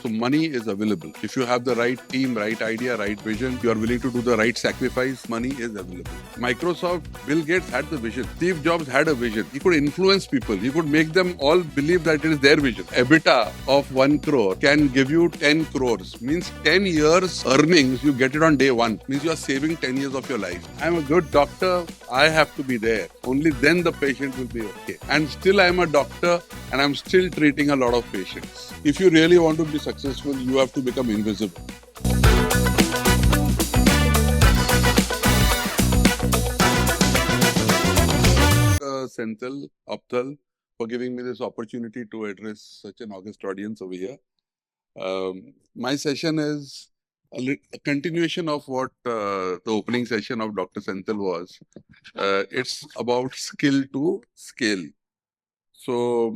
So money is available. If you have the right team, right idea, right vision, you are willing to do the right sacrifice, money is available. Microsoft, Bill Gates had the vision. Steve Jobs had a vision. He could influence people. He could make them all believe that it is their vision. EBITDA of 1 crore can give you 10 crores. Means 10 years earnings, you get it on day one. Means you are saving 10 years of your life. I'm a good doctor. I have to be there. Only then the patient will be okay. And still I'm a doctor and I'm still treating a lot of patients. If you really want to be successful, you have to become invisible. Senthil, Apthal, for giving me this opportunity to address such an august audience over here. My session is a continuation of what the opening session of Dr. Senthil was. It's about skill to scale. So,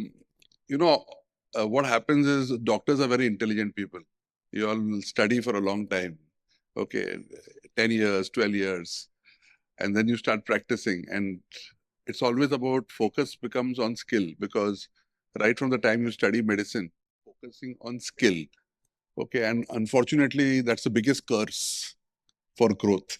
what happens is doctors are very intelligent people. You all study for a long time. Okay, 10 years, 12 years. And then you start practicing. And it's always about focus becomes on skill, because right from the time you study medicine, focusing on skill. Okay, and unfortunately, that's the biggest curse for growth.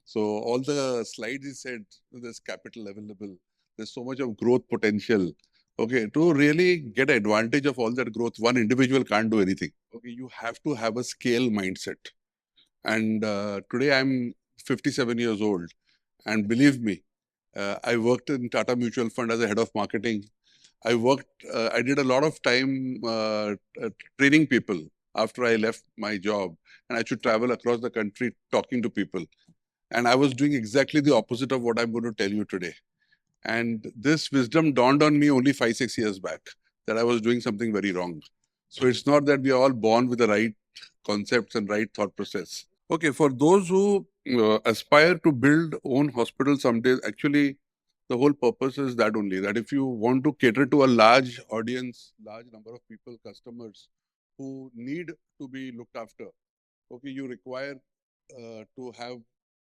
So all the slides he said, there's capital available, there's so much of growth potential. Okay, to really get advantage of all that growth, one individual can't do anything. Okay, you have to have a scale mindset. And today I'm 57 years old. And believe me, I worked in Tata Mutual Fund as a head of marketing. I did a lot of time training people after I left my job. And I should travel across the country talking to people. And I was doing exactly the opposite of what I'm going to tell you today. And this wisdom dawned on me only 5-6 years back, that I was doing something very wrong. So it's not that we are all born with the right concepts and right thought process. Okay, for those who aspire to build own hospital someday, actually, the whole purpose is that only, that if you want to cater to a large audience, large number of people, customers who need to be looked after, okay, you require to have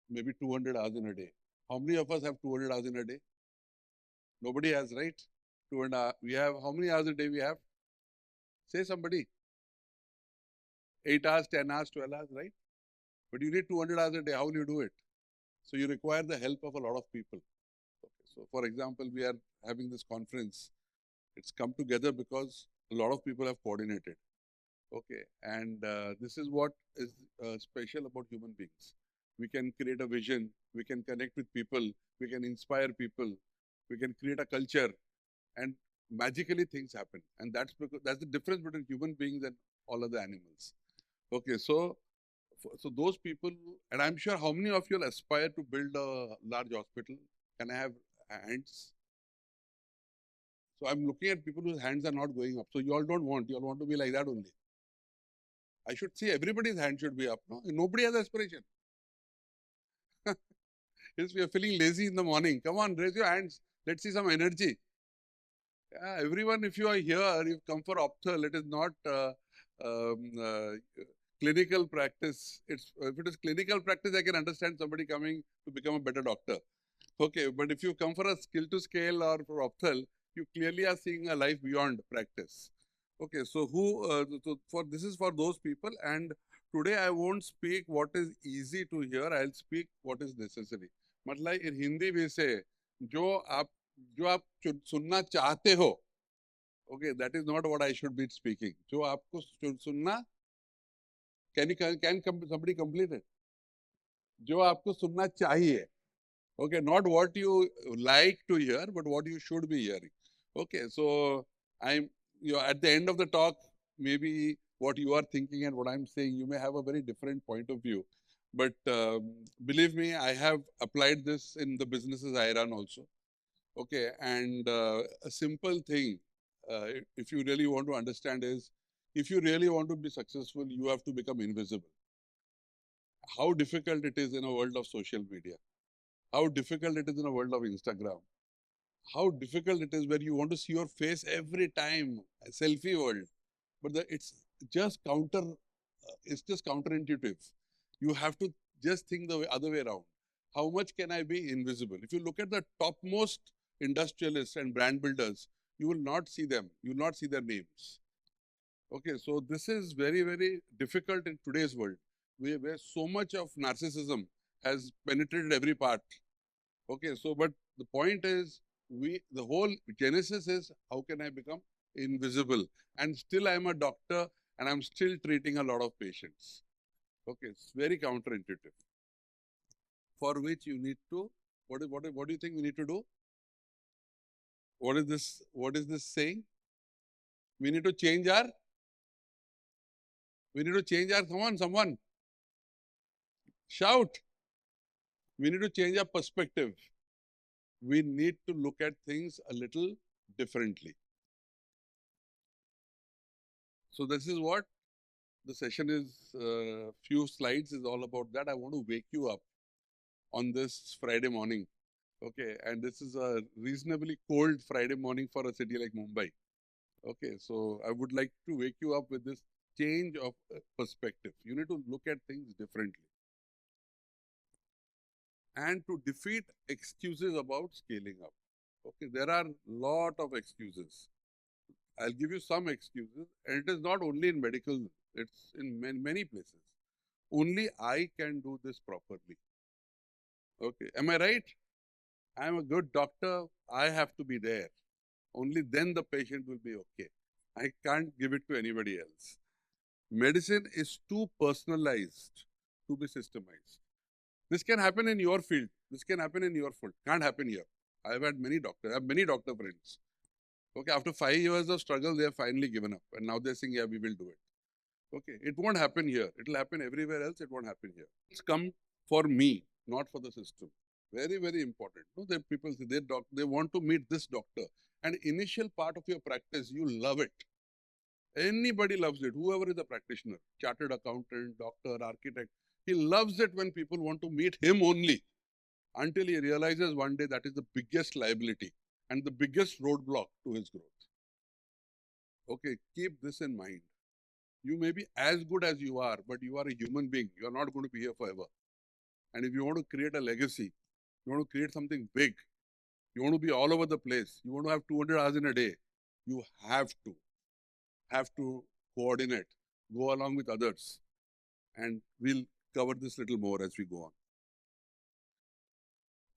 maybe 200 hours in a day. How many of us have 200 hours in a day? Nobody has, right? 200 hours. We have, how many hours a day we have? Say somebody. 8 hours, 10 hours, 12 hours, right? But you need 200 hours a day. How will you do it? So you require the help of a lot of people. Okay. So for example, we are having this conference. It's come together because a lot of people have coordinated. Okay. And this is what is special about human beings. We can create a vision. We can connect with people. We can inspire people. We can create a culture. And magically things happen. And that's because that's the difference between human beings and all other animals. Okay. So those people, and I'm sure how many of you all aspire to build a large hospital? Can I have hands? So I'm looking at people whose hands are not going up. So you all don't want, you all want to be like that only. I should see everybody's hand should be up. No? Nobody has aspiration. Yes, we are feeling lazy in the morning. Come on, raise your hands. Let's see some energy. Yeah, everyone, if you are here, you've come for opthal. It is not clinical practice. If it is clinical practice, I can understand somebody coming to become a better doctor. Okay, but if you come for a skill to scale or for opthal, you clearly are seeing a life beyond practice. Okay, so this is for those people, and today I won't speak what is easy to hear. I'll speak what is necessary. मतलब in Hindi we say, जो आप सुनना चाहते हो, okay, that is not what I should be speaking. जो आपको सुनना, can somebody complete it? जो आपको सुनना चाहिए. Okay, not what you like to hear, but what you should be hearing. Okay, so at the end of the talk, maybe what you are thinking and what I'm saying, you may have a very different point of view. But believe me, I have applied this in the businesses I run also. Okay, and a simple thing, if you really want to understand is, if you really want to be successful, you have to become invisible. How difficult it is in a world of social media. How difficult it is in a world of Instagram. How difficult it is where you want to see your face every time, a selfie world. But it's just counterintuitive. You have to just think the other way around. How much can I be invisible? If you look at the topmost industrialists and brand builders, you will not see them. You will not see their names. Okay, so this is very, very difficult in today's world, where so much of narcissism has penetrated every part. Okay, so but the point is, the whole genesis is how can I become invisible, and still I'm a doctor and I'm still treating a lot of patients. Okay, it's very counterintuitive. For which you need to, what do you think we need to do? What is this? What is this saying? We need to change our. We need to change our. Come on, someone shout. We need to change our perspective. We need to look at things a little differently. So this is what the session is. Few slides is all about that. I want to wake you up on this Friday morning. Okay, and this is a reasonably cold Friday morning for a city like Mumbai. Okay, so I would like to wake you up with this change of perspective. You need to look at things differently. And to defeat excuses about scaling up. Okay, there are lot of excuses. I'll give you some excuses, and it is not only in medical, it's in many places. Only I can do this properly. Okay, am I right? I'm a good doctor, I have to be there. Only then the patient will be okay. I can't give it to anybody else. Medicine is too personalized to be systemized. This can happen in your field. This can happen in your field. Can't happen here. I've had many doctors. I have many doctor friends. Okay, after 5 years of struggle, they have finally given up. And now they're saying, yeah, we will do it. Okay, it won't happen here. It will happen everywhere else. It won't happen here. It's come for me, not for the system. Very, very important. No, that people say they want to meet this doctor. And initial part of your practice, you love it. Anybody loves it. Whoever is a practitioner, chartered accountant, doctor, architect, he loves it when people want to meet him only, until he realizes one day that is the biggest liability and the biggest roadblock to his growth. Okay, keep this in mind. You may be as good as you are, but you are a human being. You are not going to be here forever. And if you want to create a legacy, you want to create something big, you want to be all over the place, you want to have 200 hours in a day, you have to coordinate, go along with others. And we'll cover this little more as we go on.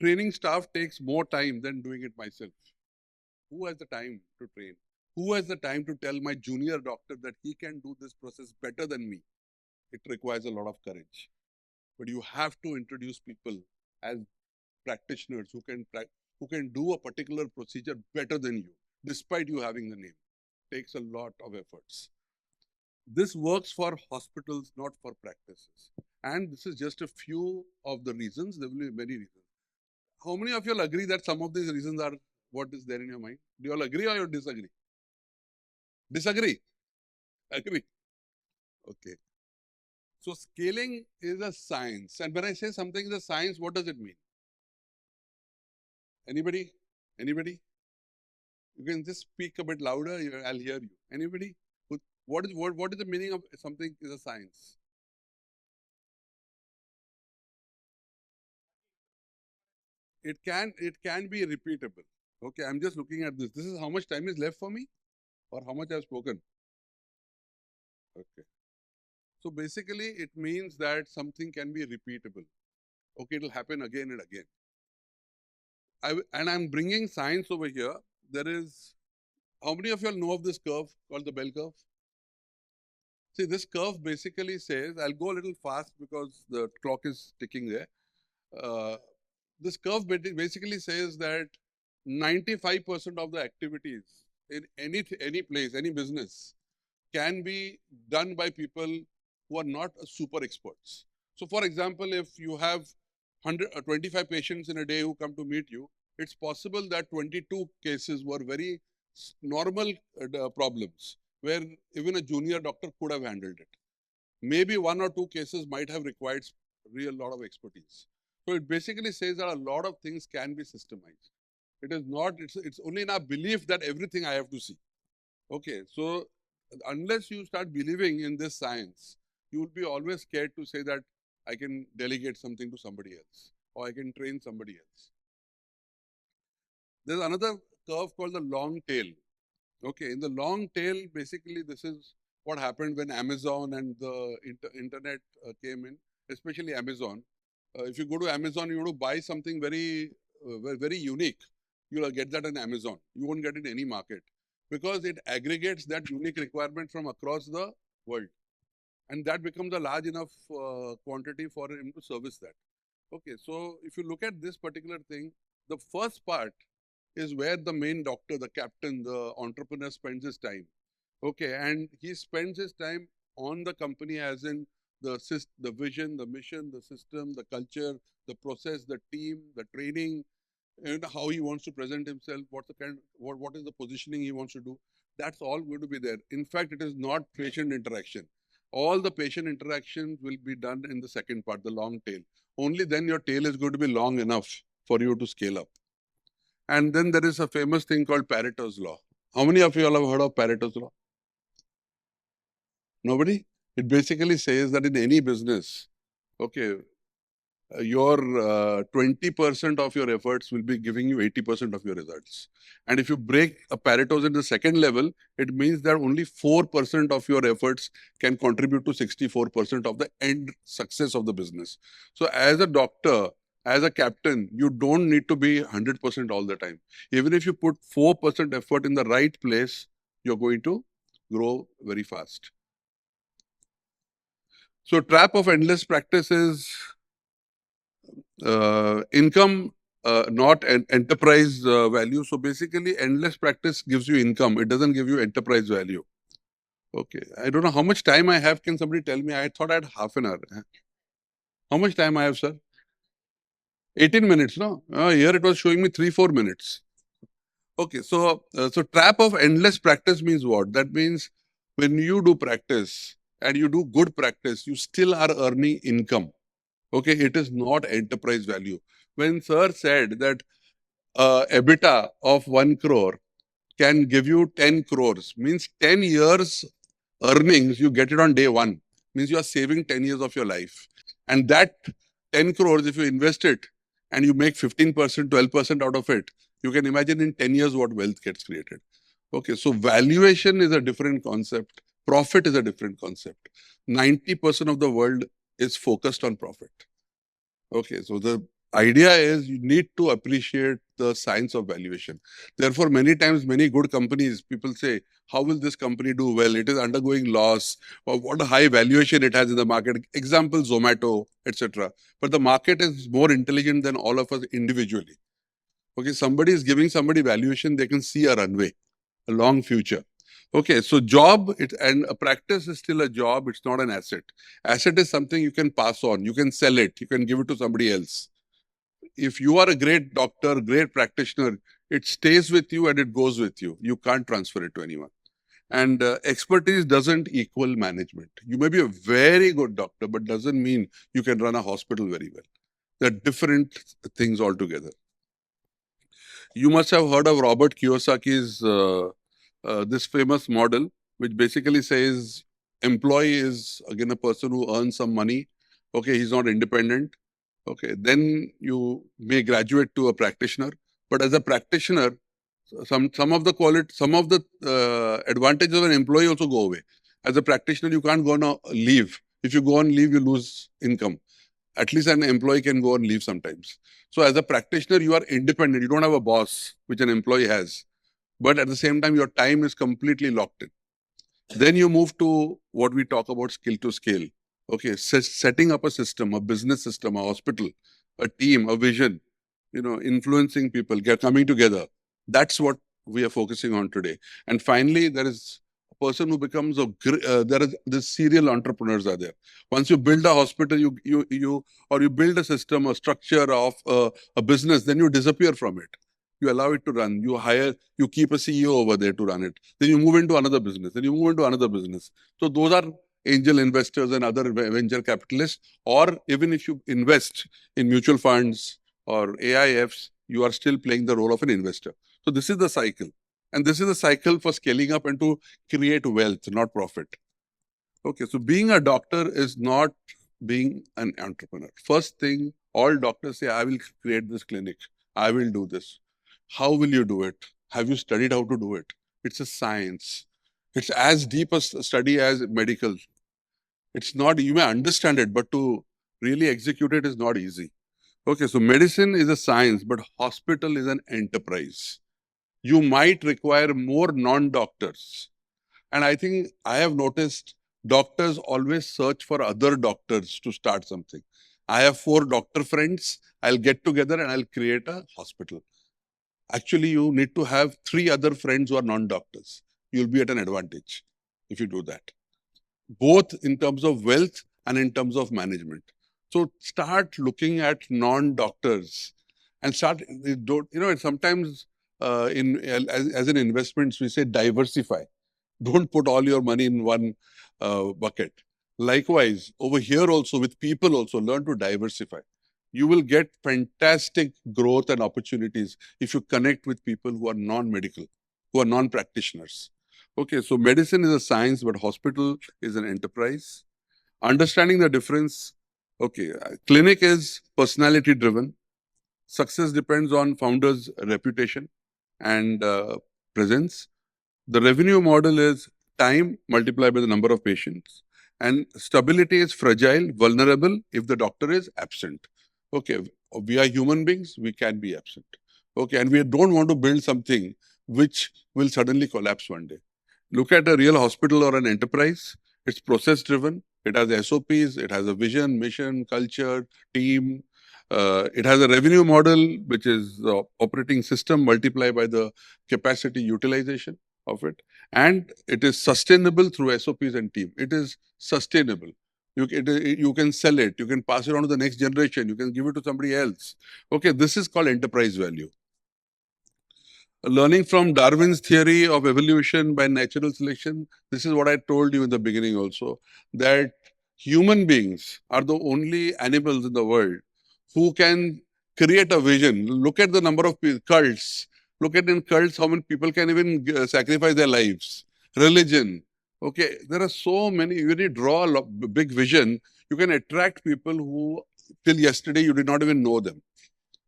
Training staff takes more time than doing it myself. Who has the time to train? Who has the time to tell my junior doctor that he can do this process better than me? It requires a lot of courage. But you have to introduce people as practitioners who can do a particular procedure better than you, despite you having the name. Takes a lot of efforts. This works for hospitals, not for practices. And this is just a few of the reasons. There will be many reasons. How many of you all agree that some of these reasons are what is there in your mind? Do you all agree or you disagree? Disagree? Agree? Okay. So scaling is a science. And when I say something is a science, what does it mean? Anybody? Anybody? You can just speak a bit louder, I'll hear you. Anybody? What is the meaning of something is a science? It can be repeatable. Okay, I'm just looking at this. This is how much time is left for me or how much I've spoken. Okay. So basically it means that something can be repeatable. Okay, it'll happen again and again. And I'm bringing science over here. There is, how many of you all know of this curve called the bell curve? See, this curve basically says, I'll go a little fast because the clock is ticking there. This curve basically says that 95% of the activities in any place, any business, can be done by people who are not super experts. So, for example, if you have 25 patients in a day who come to meet you, it's possible that 22 cases were very normal problems where even a junior doctor could have handled it. Maybe one or two cases might have required real lot of expertise. So it basically says that a lot of things can be systemized. It is not, it's only in our belief that everything I have to see. Okay, so unless you start believing in this science, you will be always scared to say that I can delegate something to somebody else or I can train somebody else. There's another curve called the long tail. Okay, in the long tail, basically this is what happened when Amazon and the internet came in, especially Amazon. If you go to Amazon, you want to buy something very unique. You'll get that on Amazon. You won't get it in any market because it aggregates that unique requirement from across the world. And that becomes a large enough quantity for him to service that. Okay, so if you look at this particular thing, the first part is where the main doctor, the captain, the entrepreneur spends his time. Okay, and he spends his time on the company as in the vision, the mission, the system, the culture, the process, the team, the training, and how he wants to present himself, what is the positioning he wants to do. That's all going to be there. In fact, it is not patient interaction. All the patient interactions will be done in the second part, the long tail. Only then your tail is going to be long enough for you to scale up. And then there is a famous thing called Pareto's law. How many of you all have heard of Pareto's law? Nobody? It basically says that in any business, okay, your 20% of your efforts will be giving you 80% of your results. And if you break a Pareto's in the second level, it means that only 4% of your efforts can contribute to 64% of the end success of the business. So as a doctor, as a captain, you don't need to be 100% all the time. Even if you put 4% effort in the right place, you're going to grow very fast. So trap of endless practice is income, not an enterprise value. So basically, endless practice gives you income. It doesn't give you enterprise value. Okay. I don't know how much time I have. Can somebody tell me? I thought I had half an hour. How much time I have, sir? 18 minutes, no? Here it was showing me 3-4 minutes. Okay. So trap of endless practice means what? That means when you do practice and you do good practice, you still are earning income. Okay. It is not enterprise value. When sir said that EBITDA of 1 crore can give you 10 crores, means 10 years earnings, you get it on day one, means you are saving 10 years of your life. And that 10 crores, if you invest it and you make 15%, 12% out of it, you can imagine in 10 years what wealth gets created. Okay, so valuation is a different concept. Profit is a different concept. 90% of the world is focused on profit. Okay, so the idea is you need to appreciate the science of valuation. Therefore, many times, many good companies, people say, how will this company do well? It is undergoing loss, or what a high valuation it has in the market. Example, Zomato, etc. But the market is more intelligent than all of us individually. Okay, somebody is giving somebody valuation, they can see a runway, a long future. Okay, so job and a practice is still a job, it's not an asset. Asset is something you can pass on, you can sell it, you can give it to somebody else. If you are a great doctor, great practitioner, it stays with you and it goes with you. You can't transfer it to anyone. And expertise doesn't equal management. You may be a very good doctor, but doesn't mean you can run a hospital very well. They're different things altogether. You must have heard of Robert Kiyosaki's this famous model, which basically says employee is again a person who earns some money. Okay, he's not independent. Okay, then you may graduate to a practitioner. But as a practitioner, some of the quality, some of the advantages of an employee also go away. As a practitioner, you can't go on leave. If you go on leave, you lose income. At least an employee can go on leave sometimes. So as a practitioner, you are independent. You don't have a boss, which an employee has. But at the same time, your time is completely locked in. Then you move to what we talk about skill to scale. Okay, setting up a system, a business system, a hospital, a team, a vision, influencing people, coming together. That's what we are focusing on today. And finally, there is a person who becomes the serial entrepreneurs are there. Once you build a hospital, you build a system, a structure of a business, then you disappear from it. You allow it to run. You keep a CEO over there to run it. Then you move into another business. Then you move into another business. So those are angel investors and other venture capitalists. Or even if you invest in mutual funds or AIFs, you are still playing the role of an investor. So this is the cycle. And this is the cycle for scaling up and to create wealth, not profit. Okay, so being a doctor is not being an entrepreneur. First thing, all doctors say, I will create this clinic. I will do this. How will you do it? Have you studied how to do it? It's a science. It's as deep a study as medical. It's not, you may understand it, but to really execute it is not easy. Okay, so medicine is a science, but hospital is an enterprise. You might require more non-doctors. And I think I have noticed doctors always search for other doctors to start something. I have 4 doctor friends. I'll get together and I'll create a hospital. Actually, you need to have 3 other friends who are non-doctors. You'll be at an advantage if you do that, both in terms of wealth and in terms of management. So start looking at non-doctors and start, don't, sometimes as in investments, we say diversify. Don't put all your money in one bucket. Likewise, over here also with people also, learn to diversify. You will get fantastic growth and opportunities if you connect with people who are non-medical, who are non-practitioners. Okay, so medicine is a science, but hospital is an enterprise. Understanding the difference. Okay, clinic is personality driven. Success depends on founder's reputation and presence. The revenue model is time multiplied by the number of patients. And stability is fragile, vulnerable if the doctor is absent. Okay, we are human beings, we can be absent. Okay, and we don't want to build something which will suddenly collapse one day. Look at a real hospital or an enterprise. It's process driven. It has SOPs. It has a vision, mission, culture, team. It has a revenue model, which is the operating system multiplied by the capacity utilization of it. And it is sustainable through SOPs and team. It is sustainable. You can sell it. You can pass it on to the next generation. You can give it to somebody else. Okay, this is called enterprise value. Learning from Darwin's theory of evolution by natural selection, this is what I told you in the beginning also, that human beings are the only animals in the world who can create a vision. Look at the number of cults. Look at in cults how many people can even sacrifice their lives. Religion. Okay, there are so many. When you draw a big vision, you can attract people who till yesterday you did not even know them.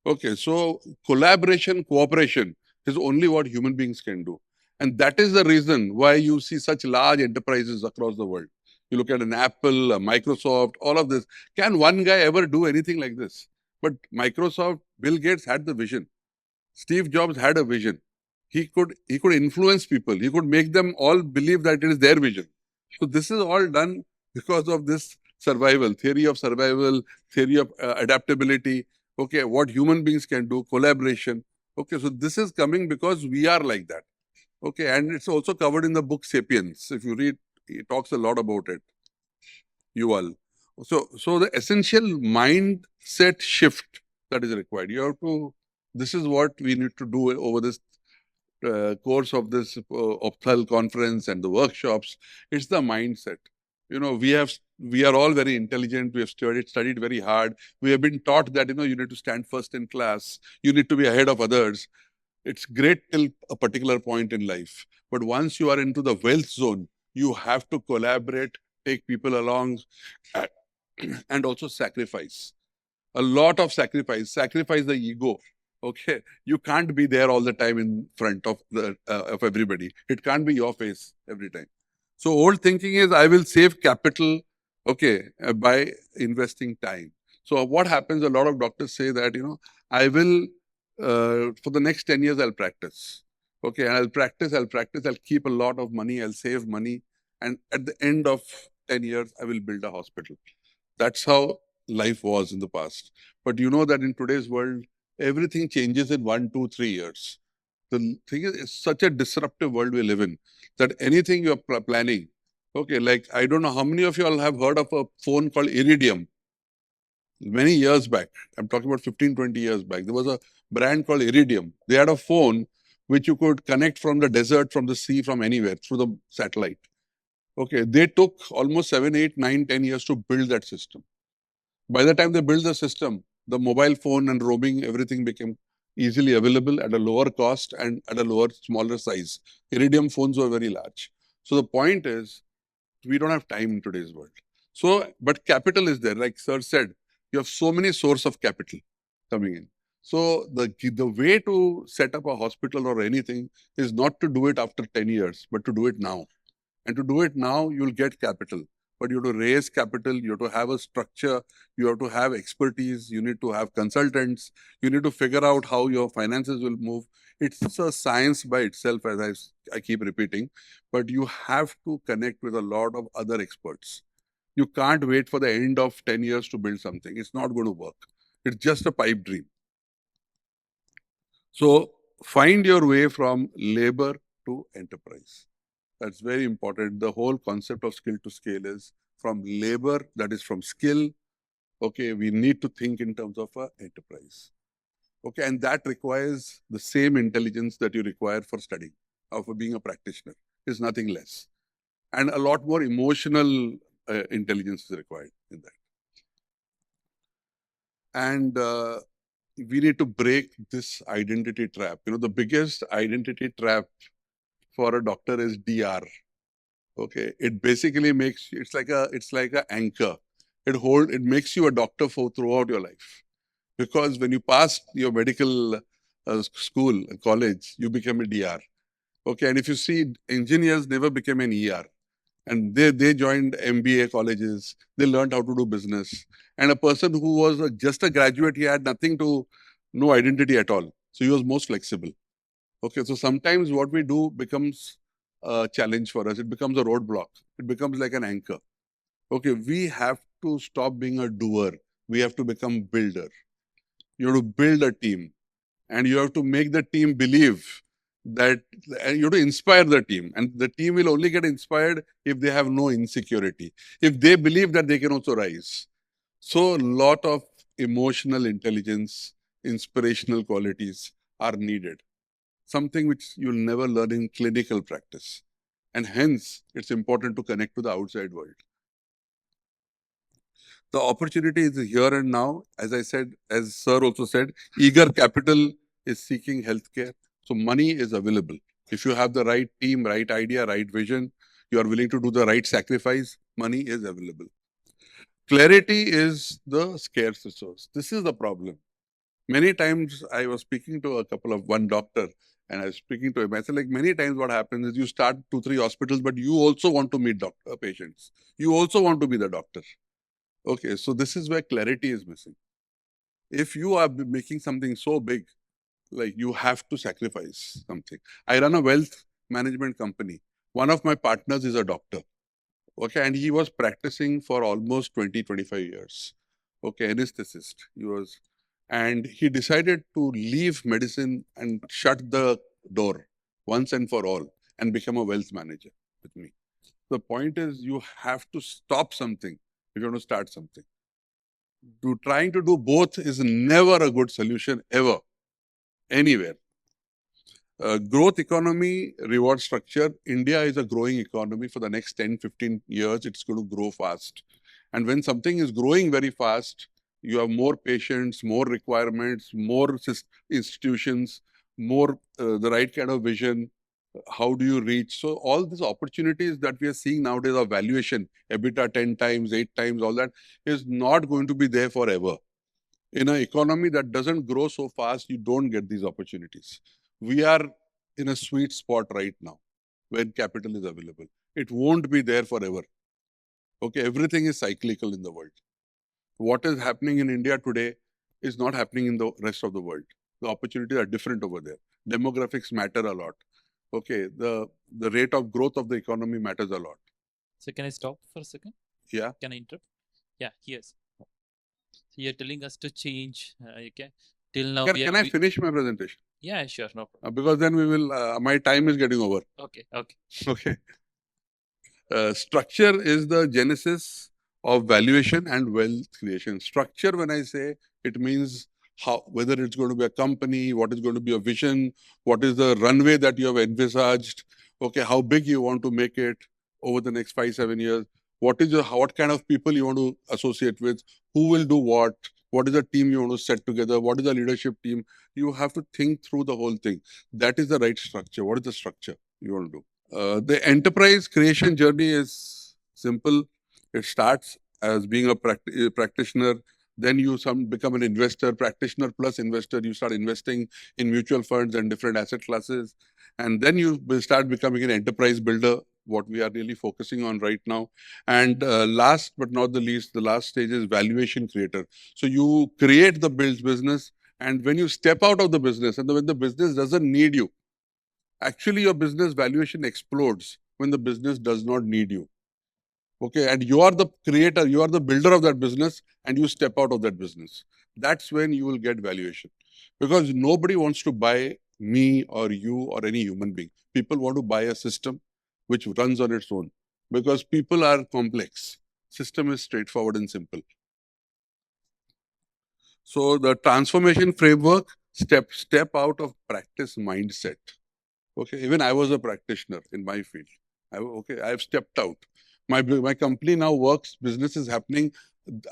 Okay, so collaboration, cooperation is only what human beings can do. And that is the reason why you see such large enterprises across the world. You look at an Apple, a Microsoft, all of this. Can one guy ever do anything like this? But Microsoft, Bill Gates had the vision. Steve Jobs had a vision. He could influence people. He could make them all believe that it is their vision. So this is all done because of this survival, theory of adaptability. Okay, what human beings can do, collaboration. Okay, so this is coming because we are like that. Okay, and it's also covered in the book Sapiens. If you read, it talks a lot about it. Yuval. So the essential mindset shift that is required. You have to. This is what we need to do over this course of this Opthal conference and the workshops. It's the mindset. We are all very intelligent. We have studied very hard. We have been taught that you need to stand first in class. You need to be ahead of others. It's great till a particular point in life, but once you are into the wealth zone, you have to collaborate, take people along, and also sacrifice. A lot of sacrifice the ego. Okay, you can't be there all the time in front of everybody. It can't be your face every time. So old thinking is I will save capital, okay, by investing time. So what happens, a lot of doctors say that I will for the next 10 years I'll practice. Okay, and I'll keep a lot of money, I'll save money, and at the end of 10 years I will build a hospital. That's how life was in the past. But you know that in today's world, everything changes in 1, 2, 3 years. The thing is, it's such a disruptive world we live in that anything you're planning, okay, like I don't know how many of you all have heard of a phone called Iridium. Many years back, I'm talking about 15, 20 years back, there was a brand called Iridium. They had a phone which you could connect from the desert, from the sea, from anywhere through the satellite. Okay, they took almost 7, 8, 9, 10 years to build that system. By the time they built the system, the mobile phone and roaming, everything became easily available at a lower cost and at a smaller size. Iridium phones were very large. So the point is, we don't have time in today's world. So, but capital is there. Like Sir said, you have so many source of capital coming in. So the way to set up a hospital or anything is not to do it after 10 years, but to do it now. And to do it now, you'll get capital. But you have to raise capital, you have to have a structure, you have to have expertise, you need to have consultants, you need to figure out how your finances will move. It's a science by itself, as I keep repeating, but you have to connect with a lot of other experts. You can't wait for the end of 10 years to build something. It's not going to work. It's just a pipe dream. So find your way from labor to enterprise. That's very important. The whole concept of skill to scale is from labor, that is from skill. Okay, we need to think in terms of an enterprise. Okay, and that requires the same intelligence that you require for studying or for being a practitioner. Is nothing less. And a lot more emotional intelligence is required in that. And we need to break this identity trap. You know, the biggest identity trap for a doctor is DR. Okay, it basically makes it's like a anchor. It makes you a doctor for throughout your life, because when you pass your medical school, college, you become a DR. Okay, and if you see, engineers never became an ER, and they joined MBA colleges. They learned how to do business. And a person who was just a graduate, he had no identity at all. So he was most flexible. Okay, so sometimes what we do becomes a challenge for us. It becomes a roadblock. It becomes like an anchor. Okay, we have to stop being a doer. We have to become builder. You have to build a team, and you have to make the team believe that, and you have to inspire the team. And the team will only get inspired if they have no insecurity, if they believe that they can also rise. So a lot of emotional intelligence, inspirational qualities are needed, something which you'll never learn in clinical practice. And hence, it's important to connect to the outside world. The opportunity is here and now. As I said, as Sir also said, eager capital is seeking healthcare. So money is available. If you have the right team, right idea, right vision, you are willing to do the right sacrifice, money is available. Clarity is the scarce resource. This is the problem. Many times I was speaking to one doctor, and I was speaking to him. I said, like, many times what happens is you start 2, 3 hospitals, but you also want to meet patients. You also want to be the doctor. Okay, so this is where clarity is missing. If you are making something so big, like, you have to sacrifice something. I run a wealth management company. One of my partners is a doctor. Okay, and he was practicing for almost 20, 25 years. Okay, anesthetist. And he decided to leave medicine and shut the door once and for all and become a wealth manager with me. The point is, you have to stop something if you want to start something. Trying to do both is never a good solution, ever, anywhere. Growth economy, reward structure. India is a growing economy. For the next 10, 15 years, it's going to grow fast. And when something is growing very fast, you have more patients, more requirements, more institutions, more the right kind of vision. How do you reach? So all these opportunities that we are seeing nowadays of valuation, EBITDA 10 times, 8 times, all that is not going to be there forever. In an economy that doesn't grow so fast, you don't get these opportunities. We are in a sweet spot right now when capital is available. It won't be there forever. Okay, everything is cyclical in the world. What is happening in India today is not happening in the rest of the world. The opportunities are different over there. Demographics matter a lot. Okay, the rate of growth of the economy matters a lot. So can I stop for a second? Yeah. Can I interrupt? Yeah, yes. So you're telling us to change. Okay. Till now, Can I finish my presentation? Yeah, sure, no problem. Because then we will. My time is getting over. Okay, okay. Okay. Structure is the genesis of valuation and wealth creation. Structure, when I say, it means whether it's going to be a company, what is going to be a vision, what is the runway that you have envisaged, okay, how big you want to make it over the next 5, 7 years, what kind of people you want to associate with, who will do what is the team you want to set together, what is the leadership team. You have to think through the whole thing. That is the right structure. What is the structure you want to do? The enterprise creation journey is simple. It starts as being a practitioner. Then you become an investor, practitioner plus investor. You start investing in mutual funds and different asset classes. And then you will start becoming an enterprise builder. what we are really focusing on right now. And last but not the least, the last stage is valuation creator. So you create the business, and when you step out of the business, and when the business doesn't need you, actually your business valuation explodes when the business does not need you. Okay, and you are the creator, you are the builder of that business, and you step out of that business. That's when you will get valuation. Because nobody wants to buy me or you or any human being. People want to buy a system which runs on its own. Because people are complex. System is straightforward and simple. So the transformation framework, step out of practice mindset. Okay, even I was a practitioner in my field. I've stepped out. My company now works, business is happening.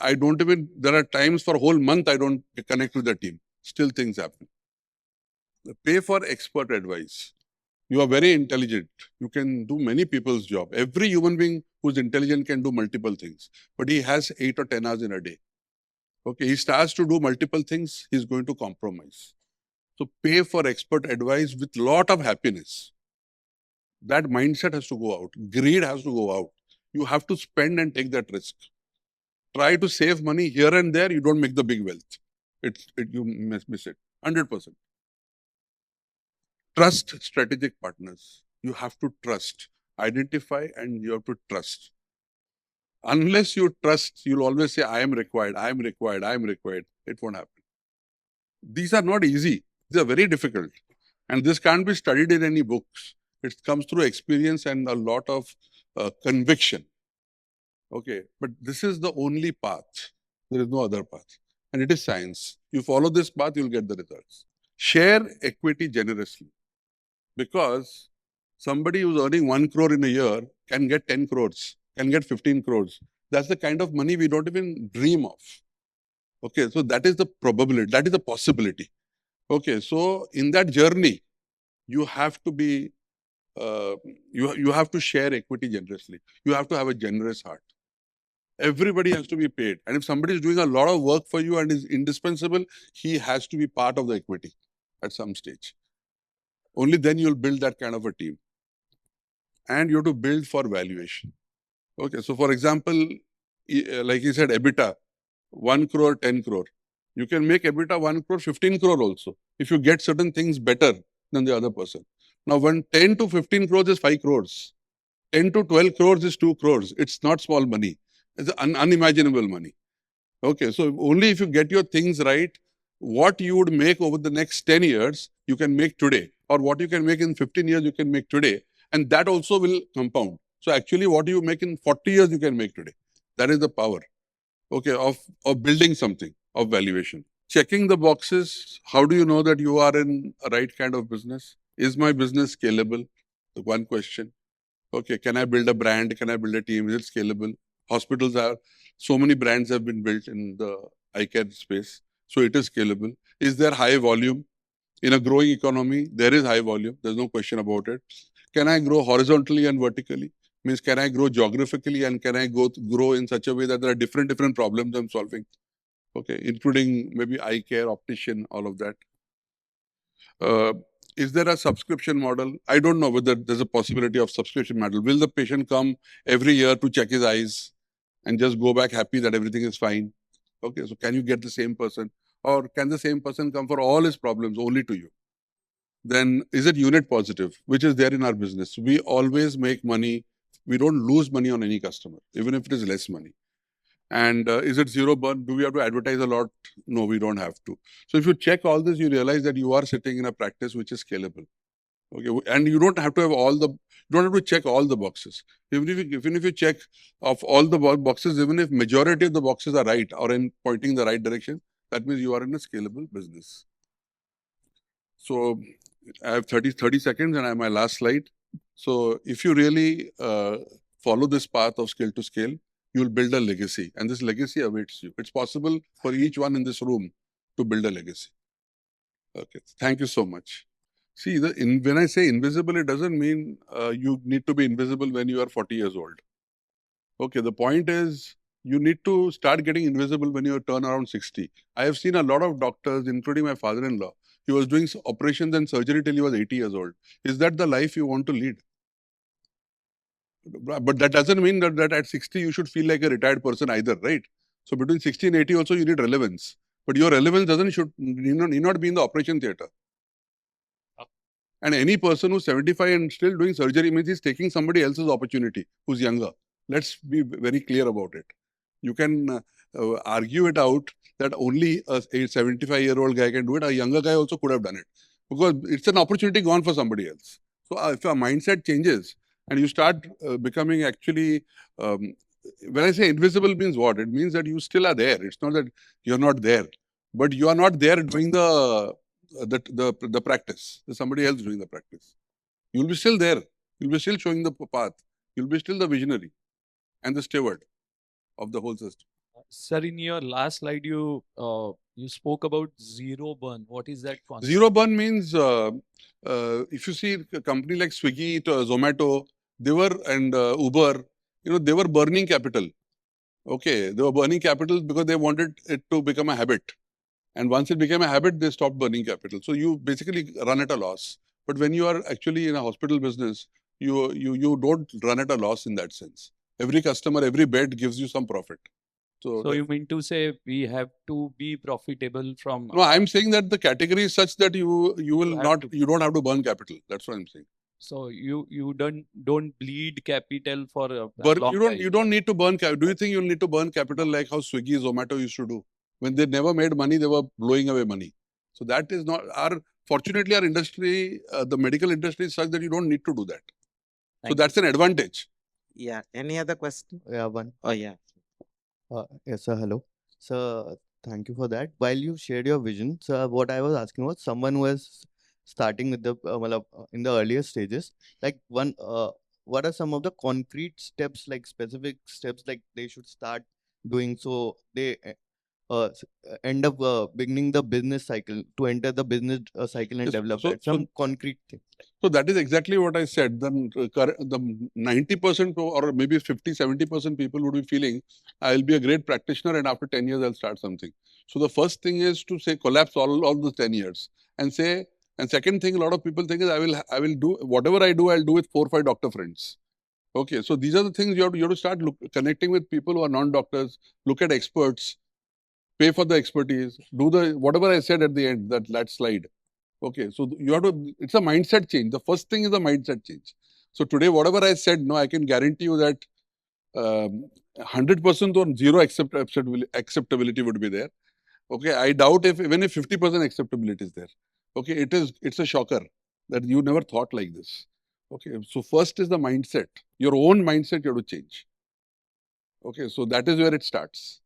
I don't even, there are times for a whole month I don't connect with the team. Still things happen. Pay for expert advice. You are very intelligent. You can do many people's job. Every human being who's intelligent can do multiple things, but he has 8 or 10 hours in a day. Okay, he starts to do multiple things, he's going to compromise. So pay for expert advice with lot of happiness. That mindset has to go out. Greed has to go out. You have to spend and take that risk. Try to save money here and there. You don't make the big wealth. You miss it. 100%. Trust strategic partners. You have to trust. Identify and you have to trust. Unless you trust, you'll always say, I am required, I am required, I am required. It won't happen. These are not easy. These are very difficult. And this can't be studied in any books. It comes through experience and a lot of conviction. Okay, but this is the only path. There is no other path. And it is science. You follow this path, you'll get the results. Share equity generously. Because somebody who's earning 1 crore in a year can get 10 crores, can get 15 crores. That's the kind of money we don't even dream of. Okay, so that is the probability, that is the possibility. Okay, so in that journey, you have to be, you have to share equity generously. You have to have a generous heart. Everybody has to be paid. And if somebody is doing a lot of work for you and is indispensable, he has to be part of the equity at some stage. Only then you'll build that kind of a team. And you have to build for valuation. Okay, so for example, like you said, EBITDA, 1 crore, 10 crore. You can make EBITDA 1 crore, 15 crore also, if you get certain things better than the other person. Now, when 10 to 15 crores is 5 crores, 10 to 12 crores is 2 crores. It's not small money. It's unimaginable money. Okay, so only if you get your things right, what you would make over the next 10 years, you can make today. Or what you can make in 15 years, you can make today. And that also will compound. So actually, what you make in 40 years, you can make today. That is the power, okay, of building something, of valuation. Checking the boxes, how do you know that you are in a right kind of business? Is my business scalable? The one question. Okay, can I build a brand? Can I build a team? Is it scalable? Hospitals are, so many brands have been built in the eye care space. So it is scalable. Is there high volume? In a growing economy, there is high volume. There's no question about it. Can I grow horizontally and vertically? Means can I grow geographically and can I grow in such a way that there are different problems I'm solving? Okay, including maybe eye care, optician, all of that. Is there a subscription model? I don't know whether there's a possibility of subscription model. Will the patient come every year to check his eyes and just go back happy that everything is fine? Okay, so can you get the same person? Or can the same person come for all his problems only to you? Then is it unit positive, which is there in our business? We always make money. We don't lose money on any customer, even if it is less money. And is it zero burn? Do we have to advertise a lot? No, we don't have to. So if you check all this, you realize that you are sitting in a practice which is scalable. Okay, and you don't have to have you don't have to check all the boxes. Even if you check of all the boxes, even if majority of the boxes are right or in pointing the right direction, that means you are in a scalable business. So I have 30 seconds and I have my last slide. So if you really follow this path of skill to scale, you'll build a legacy and this legacy awaits you. It's possible for each one in this room to build a legacy. Okay, thank you so much. See, when I say invisible, it doesn't mean you need to be invisible when you are 40 years old. Okay, the point is you need to start getting invisible when you turn around 60. I have seen a lot of doctors, including my father-in-law. He was doing operations and surgery till he was 80 years old. Is that the life you want to lead? But that doesn't mean that at 60 you should feel like a retired person either, right? So between 60 and 80 also you need relevance. But your relevance need not be in the operation theatre. And any person who's 75 and still doing surgery means he's taking somebody else's opportunity who's younger. Let's be very clear about it. You can argue it out that only a 75-year-old guy can do it. A younger guy also could have done it because it's an opportunity gone for somebody else. So if your mindset changes and you start becoming actually, when I say invisible means what? It means that you still are there. It's not that you're not there, but you are not there doing the practice. There's somebody else doing the practice. You'll be still there. You'll be still showing the path. You'll be still the visionary and the steward of the whole system. Sir, in your last slide, you spoke about zero burn. What is that concept? Zero burn means if you see a company like Swiggy, Zomato, they were and Uber, they were burning capital. Okay, they were burning capital because they wanted it to become a habit. And once it became a habit, they stopped burning capital. So you basically run at a loss. But when you are actually in a hospital business, you don't run at a loss in that sense. Every customer, every bed gives you some profit. So you mean to say we have to be profitable from? No, I'm saying that the category is such that you don't have to burn capital. That's what I'm saying. So you don't bleed capital for you don't need to burn capital. Do you think you need to burn capital like how Swiggy, Zomato used to do? When they never made money, they were blowing away money. So that is not fortunately our industry, the medical industry is such that you don't need to do that. So that's an advantage. Yeah. Any other question? Yeah, one. Oh, yeah. Yes, sir. Hello. So, thank you for that. While you shared your vision, sir, what I was asking was someone who is starting with the in the earlier stages, like what are some of the concrete steps, like specific steps, like they should start doing so they end up beginning the business cycle to enter the business cycle and Yes, develop so- that. Some concrete things. So that is exactly what I said. Then the 90% or maybe 50-70% people would be feeling, I'll be a great practitioner and after 10 years I'll start something. So the first thing is to say collapse all the 10 years and say, and second thing a lot of people think is I will do whatever I do, I'll do with 4 or 5 doctor friends. Okay, so these are the things you have to start connecting with people who are non-doctors, look at experts, pay for the expertise, do whatever I said at the end, that slide. Okay, so you have to, it's a mindset change. The first thing is a mindset change. So today, whatever I said, no, I can guarantee you that 100% or zero acceptability would be there. Okay, I doubt even if 50% acceptability is there. Okay, it's a shocker that you never thought like this. Okay, so first is the mindset. Your own mindset you have to change. Okay, so that is where it starts.